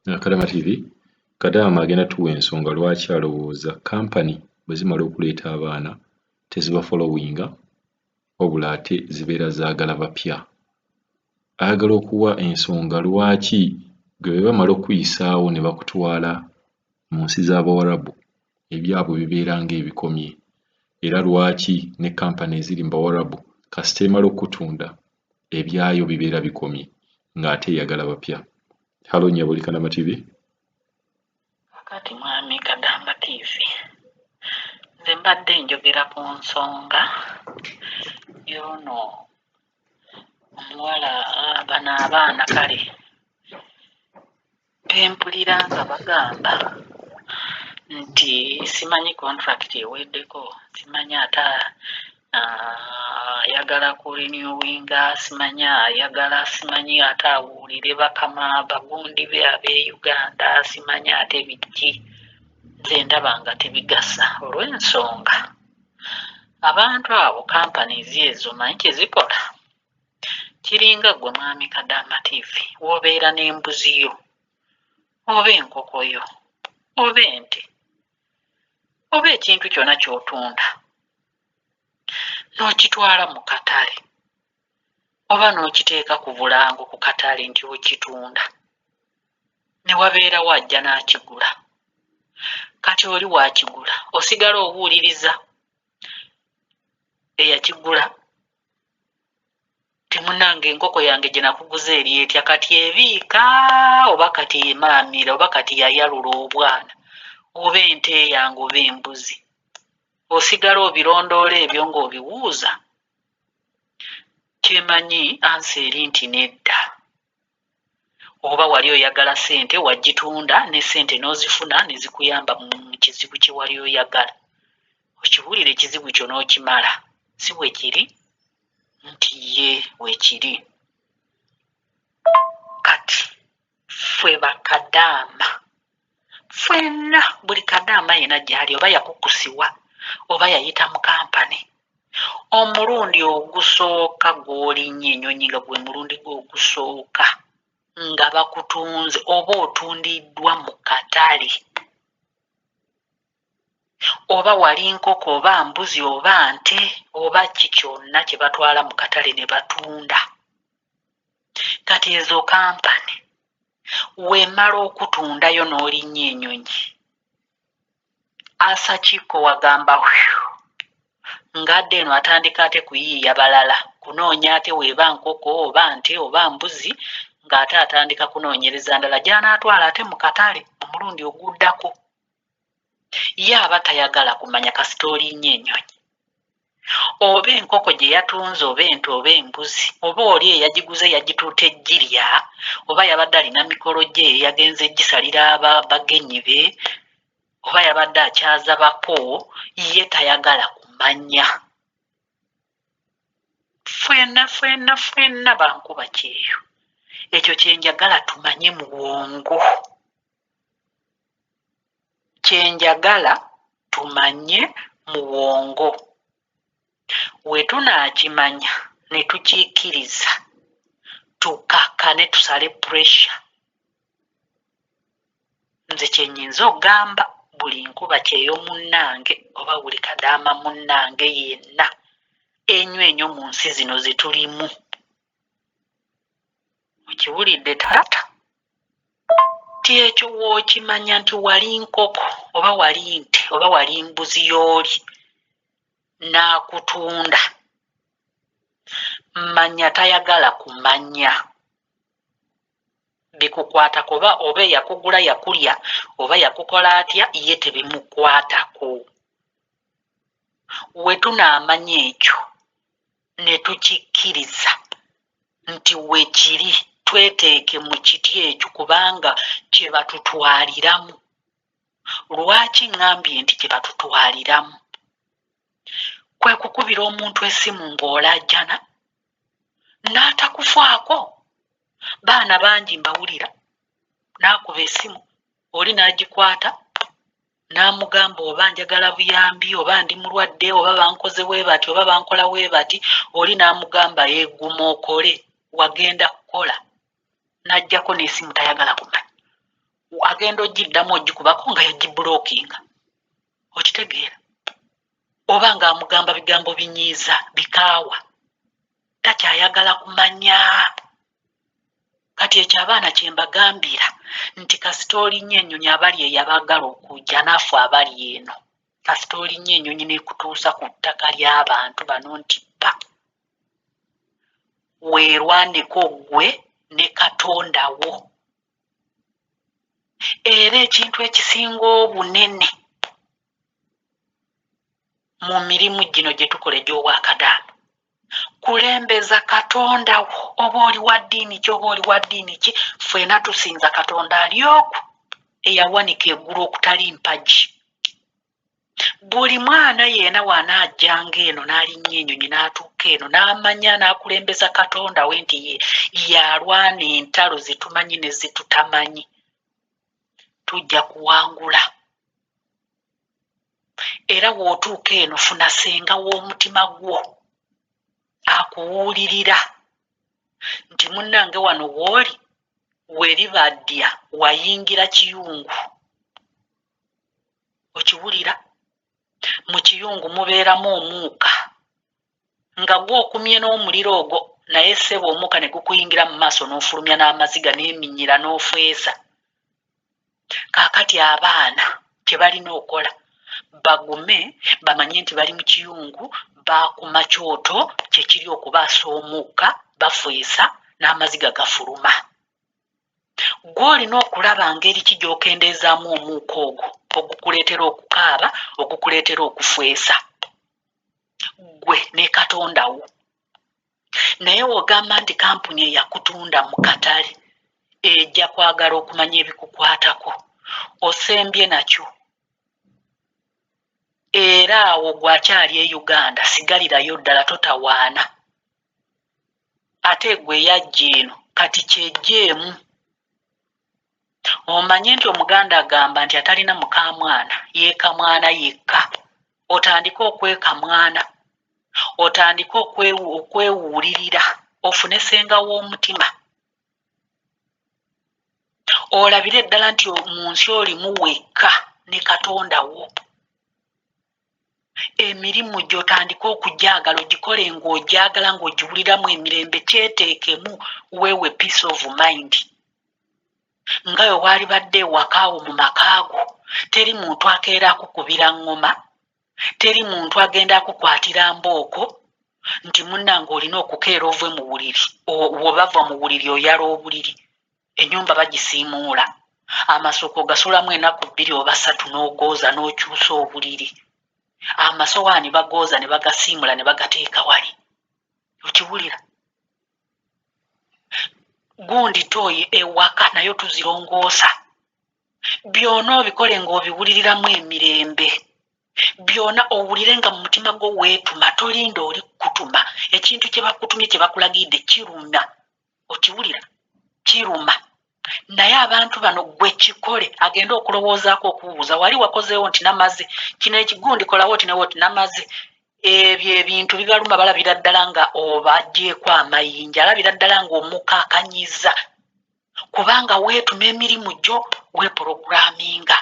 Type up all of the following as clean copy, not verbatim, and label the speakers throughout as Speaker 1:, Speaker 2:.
Speaker 1: Kalama TV, Kadaama agenda tuwa ensonga lwaki alowooza kampani bwe zimala okuleeta abaana teziba followinga wabula ate zibeera zaagala bapya. Ayagala okuwa ensonga lwaki bwe bamala okuyisaawo ne bakutwala mu nsi z'Abawarabu ebyabwe bibeera ng'ebikomye, era lwaki ne kampani eziri mu Bawarabu kasita emala okutunda ebyayo bibeera bikomye ng'ate eyagala bapya. Halo nnyabo Kalama TV.
Speaker 2: Kati mwami Kadaama TV, nze mbadde njogera ku nsonga y'ono omuwala bano abaana kale bempulira nga bagamba nti simanyi contract eweddeko, simanyi ate ayagala kurenewinga, simanyi ate awulire bakama bagundi be ab'e Uganda, simanyi ate biki. Nze ndaba nga tebigasa olw'ensonga abantu abo companies ezo manyi kye zikola, kiringa ggwe mwami Kadaama TV w'obeera n'embuzi yo oba enkoko yo oba ente oba ekintu kyonna ky'otunda n'okitwala mu katale oba n'okiteeka ku bulango ku katale nti okitunda, ne wabeera wajja n'akigula. Kati oli waakigula osigala obuuliriza eyakigula ti munnange enkoko yange gye nakuguza eri etya, kati ebiika oba kati emaamira oba kati yayalula obwana oba ente yange oba embuzi, osigala obirondoola ebyo ng'obiwuuza. Kyemanyi ansi eri nti nedda, oba wali oyagala ssente wagitunda ne ssente n'ozifuna ne zikuyamba mu kizibu kye wali oyagala. Okiwulira ekizibu kyo n'okimala, si bwe kiri? Nti ye weekiri. Kati ffe bakadaama ffenna buli kadaama yena gy'ali oba yakukusibwa oba yayita mu kampani, omulundi ogusooka gw'olinnye ennyonyi nga gwe mulundi gwe ogusooka nga bakutunze oba otundiddwa mu katale oba wali nkoko oba mbuzi oba nte oba ki kyonna kye batwala mu katale ne batunda. Kati ezo kampani wemala okutundayo n'olinnya ennyonyi, Asakiko wagamba ng'adde eno atandika ate kuyiiya balala, kunoonya ate weeba nkoko oba nte oba mbuzi, ng'ate atandika kunoonyereza ndala gy'anaatwala ate mu katale omulundi oguddako. Ye aba tayagala kumanya kasita olinnye ennyonyi oba enkoko gye yatunze oba ente oba embuzi oba oli eyagiguze yagituuta ejjirya oba yabadde alina mikolo gye yagenze gisalira bagenyi be oba yabadde akyaza bako, ye tayagala kumanya. Ffenna bankuba kyeyo, ekyo kye njagala tumanye mu bwongo, kye njagala tumanye mu bwongo. We tunaakimanya ne tukiikiriza tukakkane tusale pressure. Nze kye nnyinza okugamba buli nkuba kyeyo munnange oba buli kadaama munnange yenna ennyo mu nsi zino ze tulimu. Okiwulidde taata? Ti ekyo wookimanya nti wali nkoko oba wali nte oba wali mbuzi y'oli n'akutunda, manya tayagala kumanya bikukwatako oba eyakugula yakulya oba yakukola atya, ye tebimukwatako. We tunaamanya ekyo ne tukikkiriza nti we kiri tweteeke mu kiti ekyo kubanga kye batutwaliramu. Lwaki ŋŋambye nti kye batutwaliramu? Kwe kukubira omuntu essimu ng'olajjana n'atakufaako. Baana bangi mbawulira, n'akuba essimu oli n'agikwata n'amugamba oba njagala buyambi oba ndi mulwadde oba bankoze bwe bati oba bankola bwe bati, oli n'amugamba yeeguma okole, wagenda kukola, n'ajjako n'essimu tayagala kumanya. agenda ogiddamu ogikubako nga yagibulokinga. Okitegeera? Oba ng'amugamba bigambo binyiiza bikaawa, takyayagala kumanya. Kati ekyo abaana kye mbagambira nti kasitooli nnyo ennyonyi abali eyabaagala okujja naffe abali eno. Kasitooli nnyo ennyonyi n'ekutuusa ku ttaka ly'abantu bano nti ppa. Weerwaneko ggwe ne Katonda wo. Era ekintu ekisinga obunene mu mirimu gino gye tukola egy'obwakadaama, kulembeza Katonda wo. Oba oli wa ddiini ki oba oli wa ddiini ki, ffena tusinza Katonda ali oku eyawanika eggulu okutali mpagi. Buli mwana yeena wanaajjanga eno n'alinnya ennyonyi n'atuuka eno n'amanya n'akulembeza Katonda we nti yalwana entalo zitumanyi ne zitutamanyi, tujja kuwangula. Era w'otuuka eno funa senga w'omutima gwo akuwulirira nti munnange wano w'oli weribadya wayingira kiyungu. Okiwulira? Mu kiyungu mubeeramu omuuka nga gw'okumye n'omuliro ogwo, naye ssebo omuuka ne gukuyingira mu maaso n'ofulumya n'amaziga n'eminyira n'ofeesa. Kaakati abaana kye balina okola bagume bamanye nti bali mu kiyungu, baakuma kyoto kyekiri okubaasa omuuka, bafeesa n'amaziga gafuluma. Gw'olina okulaba ngeri ki gy'okendeezaamu omuuka ogwo ogukuleetera okukaaba, ogukuleetera okufeesa, gwe ne Katonda wo. Naye w'ogamba nti kampuni eyakutunda mu katale ejja kwagala okumanya ebikukwatako, osembye nakyo. Era awo gwakyali e Uganda, sigalirayo ddala, totawaana. Ate gwe yajja eno kati kyejjeemu. Omanye nti Omuganda agamba nti atalina mukamwana yeeka mwana yekka. Otandike okweka mwana, otandike okwewuulirira, ofune senga w'omutima. Olabire ddala nti mu nsi olimu wekka ne Katonda wo. Emirimu gy'otandika okugyagala ogikole ng'ogyagala ng'ogiwuliramu emirembe, kyeteekemu weewe peace of mind. Nga we waali badde ewakaawo mu makaago, teri muntu akeera akukubira ngoma, teri muntu agenda akukwatira mbooko nti munnange olina okukeera ove mu buliri, webava mu buliri oyala obuliri, ennyumba bagisiimuula, amasoko gasulamu ennaku 2 oba 3 n'ogooza n'okyusa obuliri, amasowaani bagooza ne bagasiimula ne bagateeka wali. Okiwulira? Gundi tooyi ewaka nayo tuzirongoosa. Byonna obikole ng'obiwuliriramu emirembe. Byonna owulire nga mu mutima gwo weetuma, tolinda oli kutuma. Ekintu kye bakutumye kye bakulagidde kiruma. Okiwulira? Kiruma. Naye abantu bano gwe kikole agenda okulowoozaako okubuuza, wali wakozeewo nti namaze, kino ekigundi kolawo ti newo ti namaze. Ebyo ebintu bibaluma, balabira ddala nga obaggyeko amayinja, alabira ddala ng'omukaakanyiza, kubanga weetuma emirimu gyo weepuroguraminga.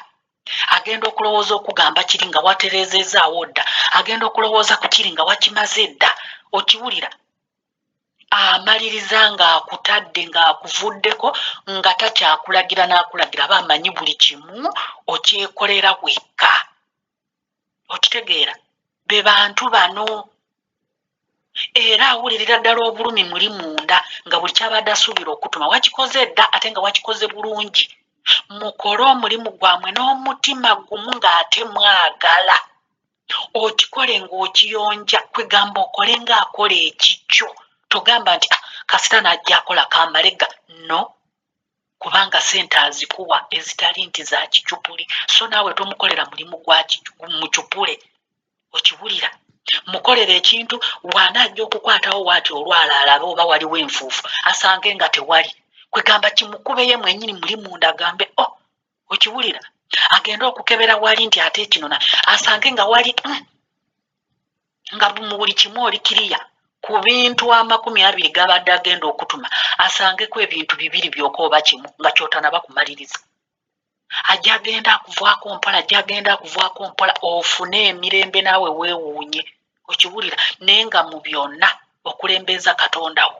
Speaker 2: Agenda okulowooza okugamba kiri nga watereezezaawo dda, agenda okulowooza ku kiri nga wakimaze dda. Okiwulira? Amaliriza ng'akutadde ng'akuvuddeko nga takyakulagira n'akulagira, aba amanyi buli kimu okyekolera wekka. Okitegeera? Be bantu bano. Era awulirira ddala obulumi muli munda nga buli kyabadde asuubira okutuma wakikoze dda ate nga wakikoze bulungi. Mukole omulimu gwamwe n'omutima gumu ng'ate mwagala. Okikole ng'okiyonja, kwegamba okole ng'akola ekikyo. Togamba nti kasita najja akola kamalega. No, kubanga sente azikuwa ezitali nti za kicupuli, so naawe tomukolera mulimu gwa mucupule. Okiwulira? Mukolere ekintu wanaajja okukwatawo waati olwala alabe oba waliwo enfuufu asange nga tewali, kwegamba kimukube ye mwennyini muli munda agambe okiwulira? Agenda okukebera wali nti ate kinona asange nga wali nga mu buli kimu oli kiriya. Ku bintu 20 gabadde agenda okutuma asangeko ebintu 2 byokka oba kimu nga kyotanaba kumaliriza. ajja genda kuvaako mpola ofune emirembe naawe weewuunye okiwulira naye nga mu byonna okulembeza Katonda wo.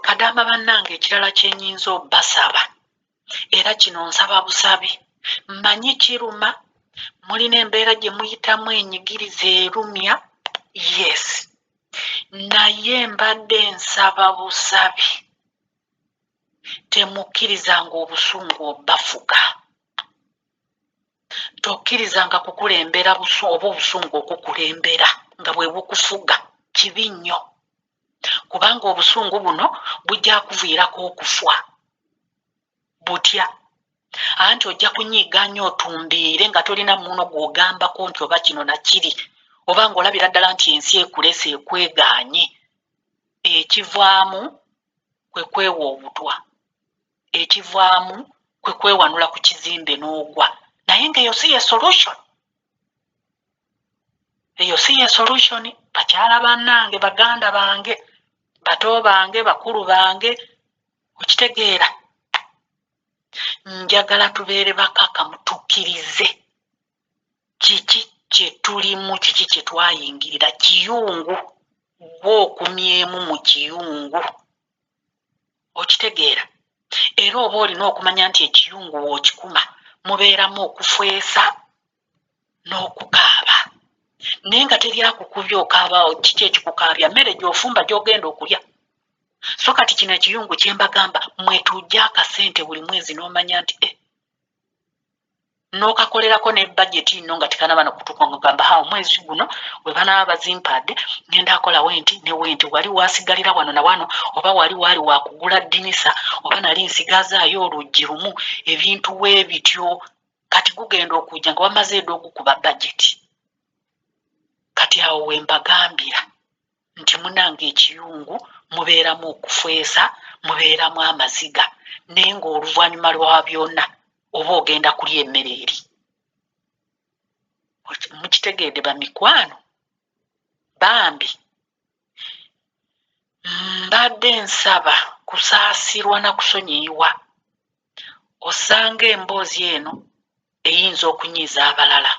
Speaker 2: Kadaama bannange, ekirala kyenyinza obbasaba era kino nsaba busabi, mmanyi kiruma, mulina embeera gye muyitamu enyigiriza erumya, yes, naye mbadde nsaba busabi temukkirizanga obusungu obbafuga. Tokkirizanga kukulembera oba obusungu okukulembera nga bwe bukufuga, kibi nnyo, kubanga obusungu buno bujja kuviirako okufa butya. Anti ojja kunyiiga nnyo otumbiire nga tolina muno gw'ogambako nti oba kino nakiri, oba ng'olabira ddala nti ensi ekulese ekwegaanye. Ekivaamu kwe kwewa obutwa, ekivaamu kwe kwewanula ku kizimbe n'ogwa, naye ng'eyo si ye solution. Eyo si ye solution. Bakyala bannange, baganda bange, bato bange, bakulu bange, okitegeera, njagala tubeere bakakamu, tukkirize kiki kye tulimu, kiki kye twayingirira. Kiyungu gwe okumyemu mu kiyungu, okitegeera. Era oba olina okumanya nti ekiyungu wookikuma mubeeramu okufeesa n'okukaaba, naye nga teri akukubya okaaba. Kiki ekikukaabya? Mmere gy'ofumba gy'ogenda okulya. So kati kino ekiyungu kye mbagamba, mwetujja akasente buli mwezi n'omanya nti n'okakolerako ne budget nno nga tekanaba n'okutuuka ng'ogamba omwezi guno bwe banaaba bazimpadde ngenda akolawo enti ne wenti, wali wasigalira wano na wano, oba wali wakugula ddinisa, oba nali nsigazaayo oluggi lumu, ebintu bwe bityo. Kati gugenda okujja nga wamaze edda okukuba budget. Kati awo we mbagambira nti munange ekiyungu mubeeramu okufeesa, mubeeramu amaziga, naye ng'oluvannyuma lwa byonna oba ogenda kulya emmere eri. Mukitegeedde bamikwano bambi, mbadde nsaba kusaasirwa na kusonyiyiwa. Osanga emboozi eno eyinza okunyiiza abalala,